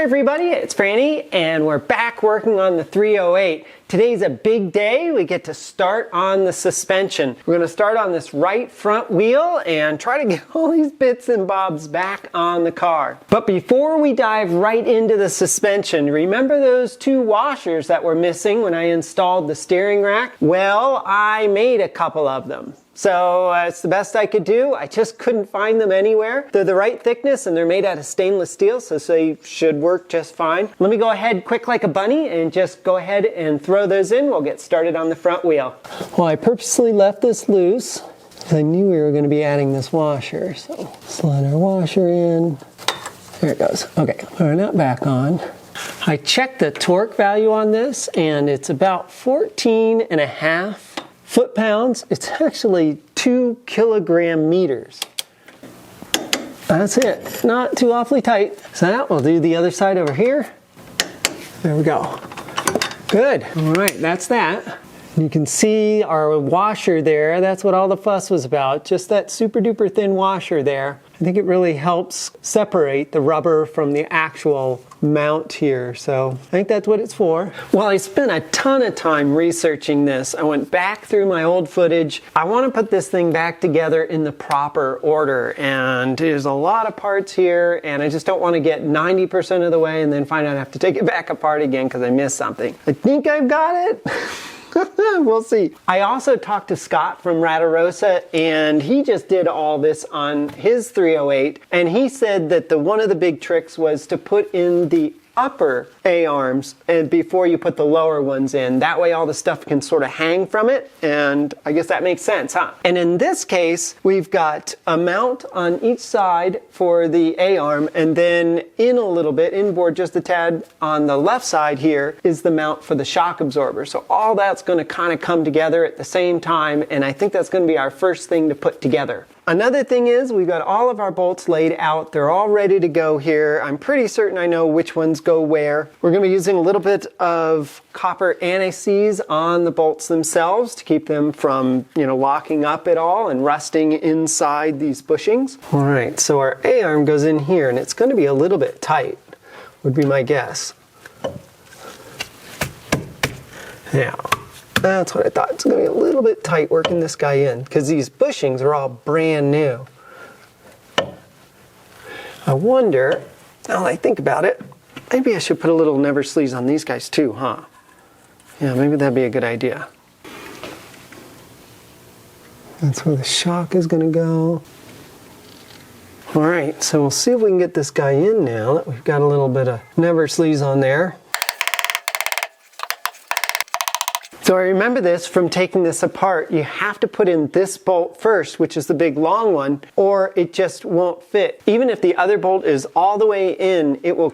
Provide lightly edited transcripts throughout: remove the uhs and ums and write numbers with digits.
Hi everybody, it's Franny and we're back working on the 308. Today's a big day. We get to start on the suspension. We're going to start on this right front wheel and try to get all these bits and bobs back on the car. But before we dive right into the suspension, remember those two washers that were missing when I installed the steering rack? Well, I made a couple of them. So it's the best I could do. I just couldn't find them anywhere. They're the right thickness and they're made out of stainless steel, so they should work just fine. Let me go ahead quick like a bunny and just go ahead and throw those in. We'll get started on the front wheel. Well, I purposely left this loose because I knew we were going to be adding this washer. So slide our washer in. There it goes. Okay, put that back on. I checked the torque value on this and it's about 14.5 foot-pounds. It's actually 2 kilogram meters. That's it. Not too awfully tight. So that will do the other side over here. There we go. Good. All right, that's that. You can see our washer there. That's what all the fuss was about. Just that super duper thin washer there. I think it really helps separate the rubber from the actual mount here. So I think that's what it's for. Well, I spent a ton of time researching this. I went back through my old footage. I want to put this thing back together in the proper order. And there's a lot of parts here and I just don't want to get 90% of the way and then find out I have to take it back apart again because I missed something. I think I've got it. We'll see. I also talked to Scott from Radarosa and he just did all this on his 308 and he said that one of the big tricks was to put in the upper A-arms and before you put the lower ones in. That way all the stuff can sort of hang from it, and I guess that makes sense, huh? And in this case, we've got a mount on each side for the A-arm, and then in a little bit, inboard just a tad on the left side here, is the mount for the shock absorber. So all that's going to kind of come together at the same time, and I think that's going to be our first thing to put together. Another thing is we've got all of our bolts laid out. They're all ready to go here. I'm pretty certain I know which ones go where. We're going to be using a little bit of copper anti-seize on the bolts themselves to keep them from, locking up at all and rusting inside these bushings. All right, so our A-arm goes in here and it's going to be a little bit tight, would be my guess. Yeah. That's what I thought. It's going to be a little bit tight working this guy in because these bushings are all brand new. I wonder, now that I think about it, maybe I should put a little never sleeves on these guys too, huh? Yeah, maybe that'd be a good idea. That's where the shock is going to go. All right, so we'll see if we can get this guy in now that we've got a little bit of never sleeves on there. So I remember this from taking this apart. You have to put in this bolt first, which is the big long one, or it just won't fit. Even if the other bolt is all the way in, it will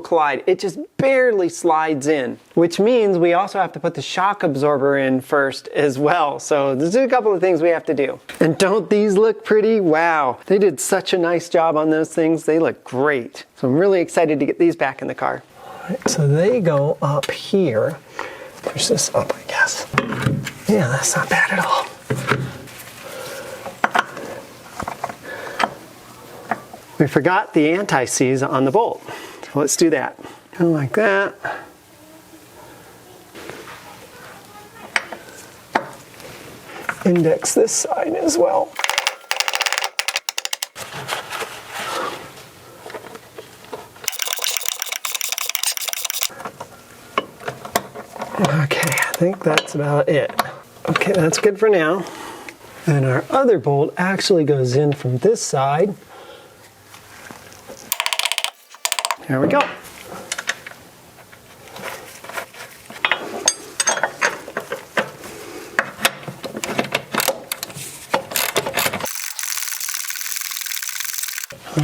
collide. It just barely slides in, which means we also have to put the shock absorber in first as well. So there's a couple of things we have to do. And don't these look pretty? Wow, they did such a nice job on those things. They look great. So I'm really excited to get these back in the car. All right, so they go up here. Push this up, I guess. Yeah, that's not bad at all. We forgot the anti-seize on the bolt. So let's do that. Kind of like that. Index this side as well. Okay, I think that's about it. Okay, that's good for now. And our other bolt actually goes in from this side. There we go.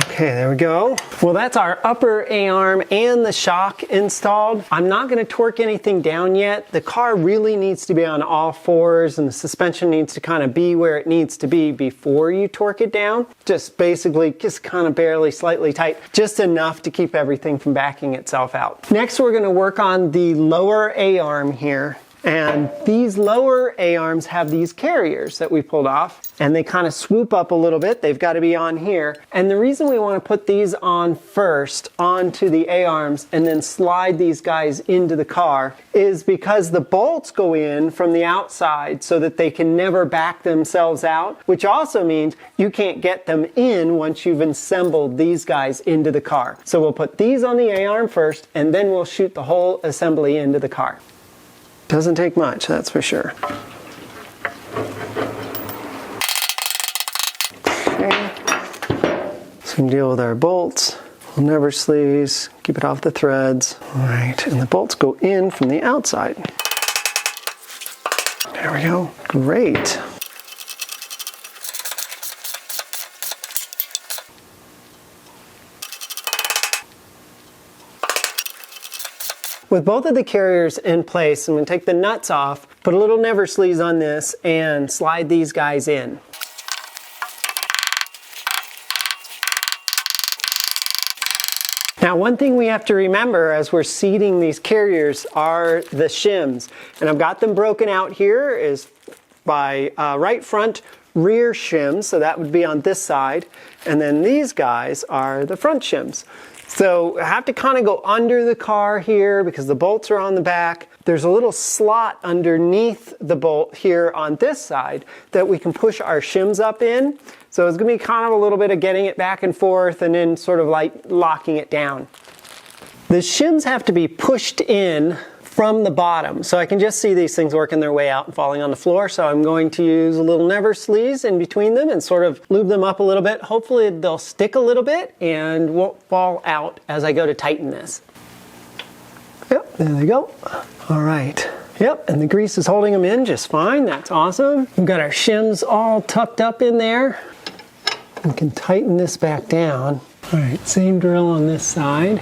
Okay, there we go. Well, that's our upper A-arm and the shock installed. I'm not going to torque anything down yet. The car really needs to be on all fours and the suspension needs to kind of be where it needs to be before you torque it down. Just basically just kind of barely slightly tight, just enough to keep everything from backing itself out. Next, we're going to work on the lower A-arm here. And these lower A-arms have these carriers that we pulled off, and they kind of swoop up a little bit. They've got to be on here. And the reason we want to put these on first onto the A-arms and then slide these guys into the car is because the bolts go in from the outside so that they can never back themselves out, which also means you can't get them in once you've assembled these guys into the car. So we'll put these on the A-arm first, and then we'll shoot the whole assembly into the car. Doesn't take much, that's for sure. Okay. So we can deal with our bolts. We'll never sleeves, keep it off the threads. All right, and the bolts go in from the outside. There we go, great. With both of the carriers in place, I'm going to take the nuts off, put a little never sleeves on this, and slide these guys in. Now, one thing we have to remember as we're seating these carriers are the shims. And I've got them broken out here is by right front, rear shims, so that would be on this side. And then these guys are the front shims. So I have to kind of go under the car here because the bolts are on the back. There's a little slot underneath the bolt here on this side that we can push our shims up in. So it's going to be kind of a little bit of getting it back and forth and then sort of like locking it down. The shims have to be pushed in from the bottom. So I can just see these things working their way out and falling on the floor. So I'm going to use a little never sleeves in between them and sort of lube them up a little bit. Hopefully they'll stick a little bit and won't fall out as I go to tighten this. Yep, there they go. All right. Yep, and the grease is holding them in just fine. That's awesome. We've got our shims all tucked up in there. We can tighten this back down. All right, same drill on this side.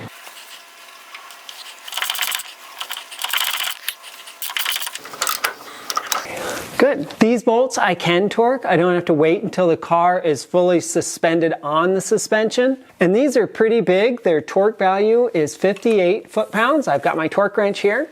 Good. These bolts I can torque. I don't have to wait until the car is fully suspended on the suspension. And these are pretty big. Their torque value is 58 foot-pounds. I've got my torque wrench here.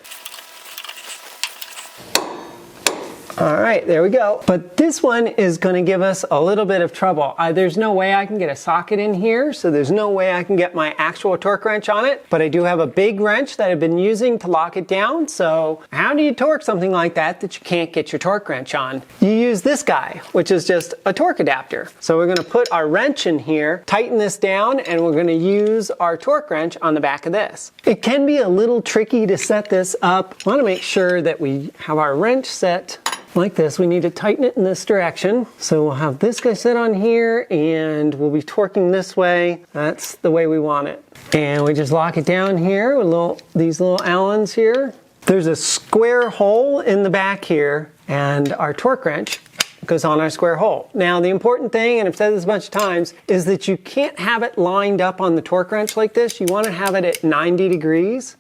All right, there we go. But this one is going to give us a little bit of trouble. There's no way I can get a socket in here, so there's no way I can get my actual torque wrench on it. But I do have a big wrench that I've been using to lock it down. So how do you torque something like that that you can't get your torque wrench on? You use this guy, which is just a torque adapter. So we're going to put our wrench in here, tighten this down, and we're going to use our torque wrench on the back of this. It can be a little tricky to set this up. I want to make sure that we have our wrench set like this. We need to tighten it in this direction. So we'll have this guy sit on here and we'll be torquing this way. That's the way we want it. And we just lock it down here with these little Allens here. There's a square hole in the back here and our torque wrench goes on our square hole. Now the important thing, and I've said this a bunch of times, is that you can't have it lined up on the torque wrench like this. You want to have it at 90 degrees,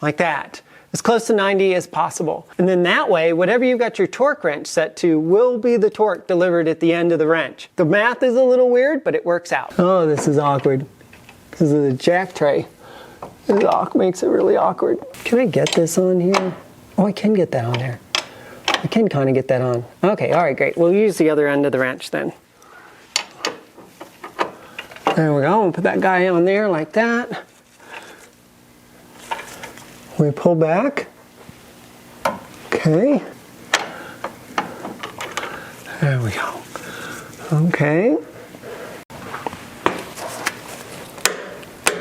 like that. As close to 90 as possible. And then that way, whatever you've got your torque wrench set to will be the torque delivered at the end of the wrench. The math is a little weird, but it works out. Oh, this is awkward because of the jack tray. It makes it really awkward. Can I get this on here? Oh, I can get that on there. I can kind of get that on. Okay, all right, great. We'll use the other end of the wrench then. There we go. We'll put that guy on there like that. We pull back. Okay. There we go. Okay.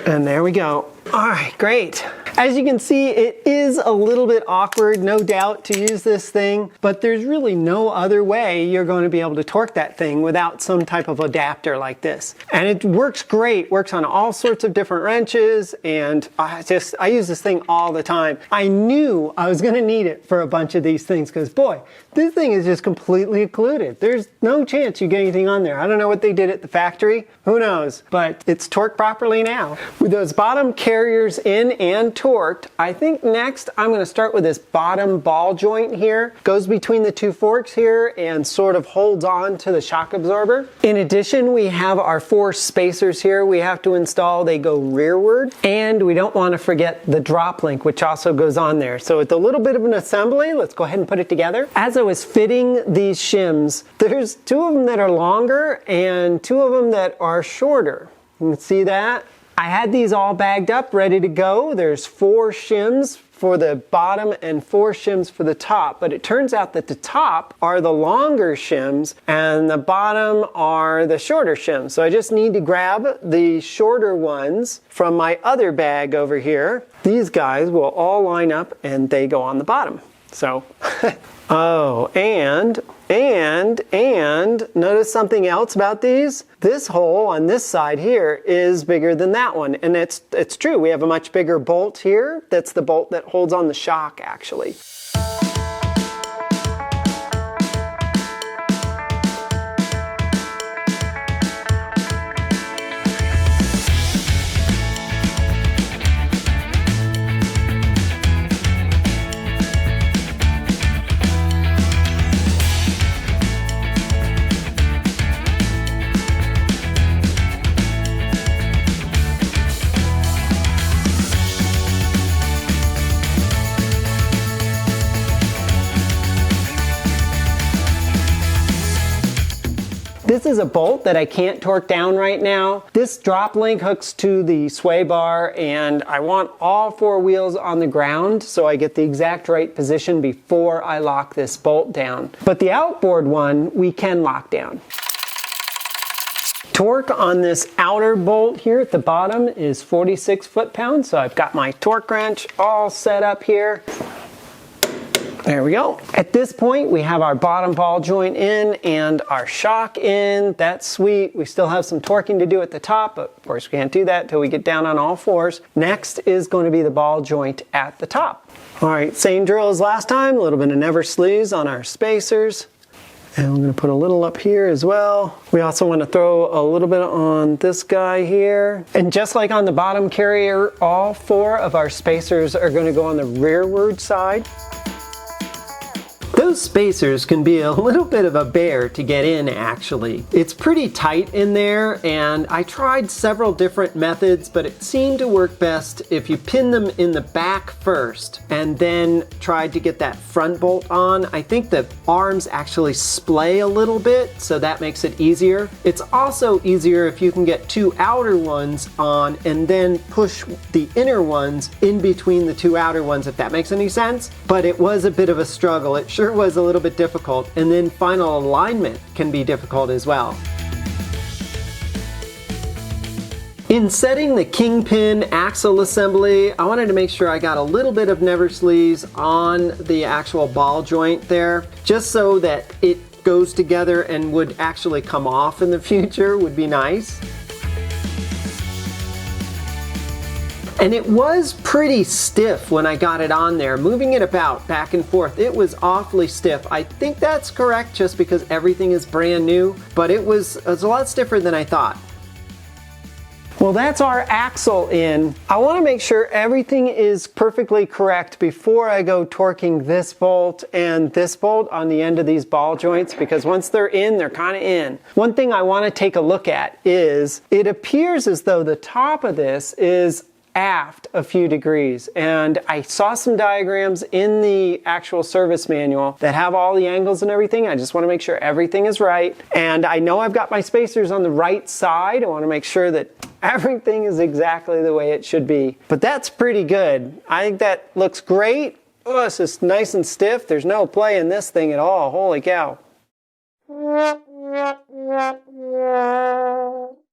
And there we go. All right, great. As you can see, it is a little bit awkward, no doubt, to use this thing, but there's really no other way you're going to be able to torque that thing without some type of adapter like this. And it works great, works on all sorts of different wrenches, and I use this thing all the time. I knew I was going to need it for a bunch of these things because, boy, this thing is just completely occluded. There's no chance you get anything on there. I don't know what they did at the factory. Who knows? But it's torqued properly now. With those bottom carriers in and torqued, I think next I'm going to start with this bottom ball joint here. Goes between the two forks here and sort of holds on to the shock absorber. In addition, we have our 4 spacers here we have to install. They go rearward. And we don't want to forget the drop link, which also goes on there. So it's a little bit of an assembly. Let's go ahead and put it together. As I was fitting these shims, there's 2 of them that are longer and 2 of them that are shorter. You can see that. I had these all bagged up, ready to go. There's 4 shims for the bottom and 4 shims for the top, but it turns out that the top are the longer shims and the bottom are the shorter shims. So I just need to grab the shorter ones from my other bag over here. These guys will all line up and they go on the bottom. So, oh, and notice something else about these? This hole on this side here is bigger than that one. And it's true, we have a much bigger bolt here. That's the bolt that holds on the shock, actually. This is a bolt that I can't torque down right now. This drop link hooks to the sway bar and I want all 4 wheels on the ground so I get the exact right position before I lock this bolt down. But the outboard one we can lock down. Torque on this outer bolt here at the bottom is 46 foot-pounds, so I've got my torque wrench all set up here. There we go. At this point, we have our bottom ball joint in and our shock in. That's sweet. We still have some torquing to do at the top, but of course we can't do that until we get down on all 4s. Next is going to be the ball joint at the top. All right, same drill as last time. A little bit of never sleeves on our spacers. And we're going to put a little up here as well. We also want to throw a little bit on this guy here. And just like on the bottom carrier, all 4 of our spacers are going to go on the rearward side. Those spacers can be a little bit of a bear to get in, actually. It's pretty tight in there, and I tried several different methods, but it seemed to work best if you pin them in the back first and then tried to get that front bolt on. I think the arms actually splay a little bit, so that makes it easier. It's also easier if you can get 2 outer ones on and then push the inner ones in between the 2 outer ones, if that makes any sense. But it was a bit of a struggle. It sure was a little bit difficult, and then final alignment can be difficult as well. In setting the kingpin axle assembly, I wanted to make sure I got a little bit of never sleeves on the actual ball joint there, just so that it goes together and would actually come off in the future would be nice. And it was pretty stiff when I got it on there. Moving it about back and forth, it was awfully stiff. I think that's correct just because everything is brand new, but it was a lot stiffer than I thought. Well, that's our axle in. I want to make sure everything is perfectly correct before I go torquing this bolt and this bolt on the end of these ball joints, because once they're in, they're kind of in. One thing I want to take a look at is it appears as though the top of this is aft a few degrees, and I saw some diagrams in the actual service manual that have all the angles and everything. I just want to make sure everything is right, and I know I've got my spacers on the right side. I want to make sure that everything is exactly the way it should be, but that's pretty good. I think that looks great. Oh, it's just nice and stiff. There's no play in this thing at all. Holy cow.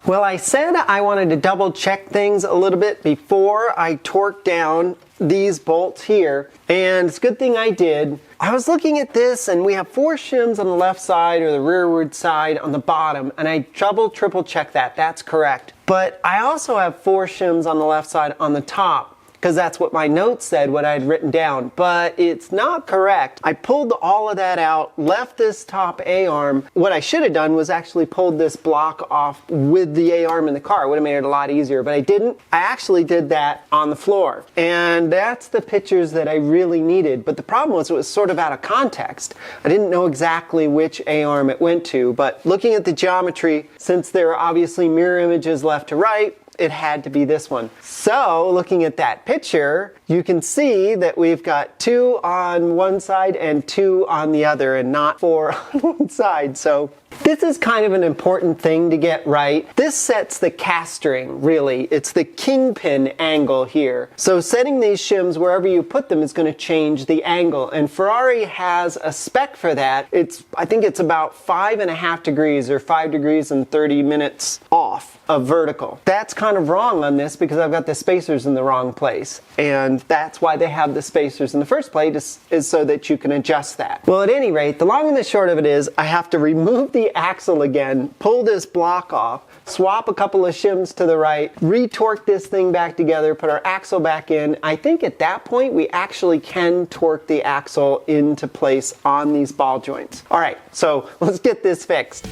Well, I said I wanted to double check things a little bit before I torque down these bolts here, and it's a good thing I did. I was looking at this, and we have 4 shims on the left side or the rearward side on the bottom, and I triple checked that. That's correct. But I also have 4 shims on the left side on the top. because that's what my notes said, what I'd written down, but it's not correct. I pulled all of that out, left this top A-arm. What I should have done was actually pulled this block off with the A-arm in the car. It would have made it a lot easier, but I didn't. I actually did that on the floor. And that's the pictures that I really needed, but the problem was it was sort of out of context. I didn't know exactly which A-arm it went to, but looking at the geometry, since there are obviously mirror images left to right, it had to be this one. So looking at that picture, you can see that we've got 2 on one side and 2 on the other, and not 4 on one side. So this is kind of an important thing to get right. This sets the castring, really. It's the kingpin angle here. So setting these shims wherever you put them is going to change the angle. And Ferrari has a spec for that. I think it's about 5.5 degrees or 5 degrees and 30 minutes off of vertical. That's kind of wrong on this because I've got the spacers in the wrong place. And that's why they have the spacers in the first place, is so that you can adjust that. Well, at any rate, the long and the short of it is I have to remove the axle again, pull this block off, swap a couple of shims to the right, retorque this thing back together, put our axle back in. I think at that point we actually can torque the axle into place on these ball joints. All right, so let's get this fixed.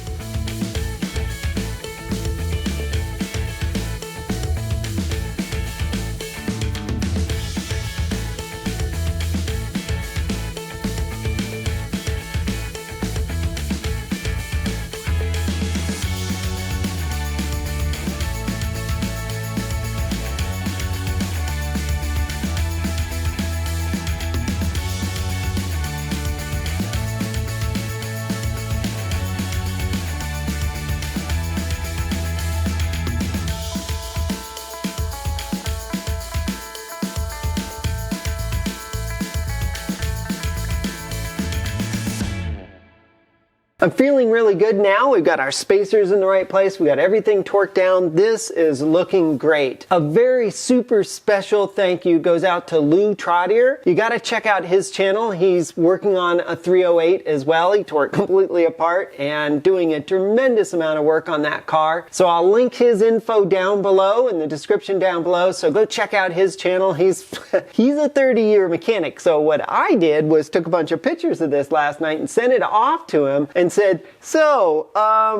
I'm feeling really good now. We've got our spacers in the right place. We got everything torqued down. This is looking great. A very super special thank you goes out to Lou Trottier. You got to check out his channel. He's working on a 308 as well. He tore it completely apart and doing a tremendous amount of work on that car. So I'll link his info down below in the description down below. So go check out his channel. He's a 30-year mechanic. So what I did was took a bunch of pictures of this last night and sent it off to him and said, so,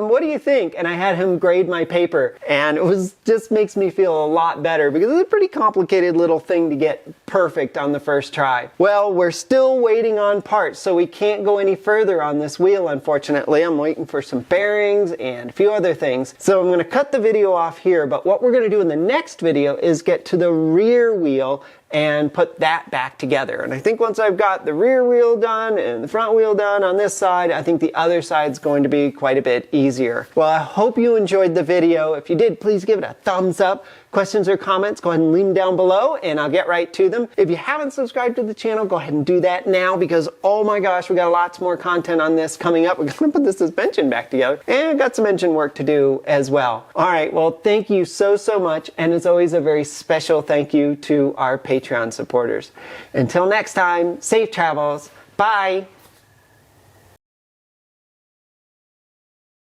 what do you think? And I had him grade my paper, and it was just makes me feel a lot better because it's a pretty complicated little thing to get perfect on the first try. Well, we're still waiting on parts, so we can't go any further on this wheel, unfortunately. I'm waiting for some bearings and a few other things. So I'm going to cut the video off here, but what we're going to do in the next video is get to the rear wheel and put that back together. And I think once I've got the rear wheel done and the front wheel done on this side, I think the other side's going to be quite a bit easier. Well, I hope you enjoyed the video. If you did, please give it a thumbs up. Questions or comments, go ahead and leave them down below and I'll get right to them. If you haven't subscribed to the channel, go ahead and do that now because, oh my gosh, we got lots more content on this coming up. We're going to put the suspension back together and we've got some engine work to do as well. All right, well, thank you so much. And as always, a very special thank you to our Patreon supporters. Until next time, safe travels. Bye.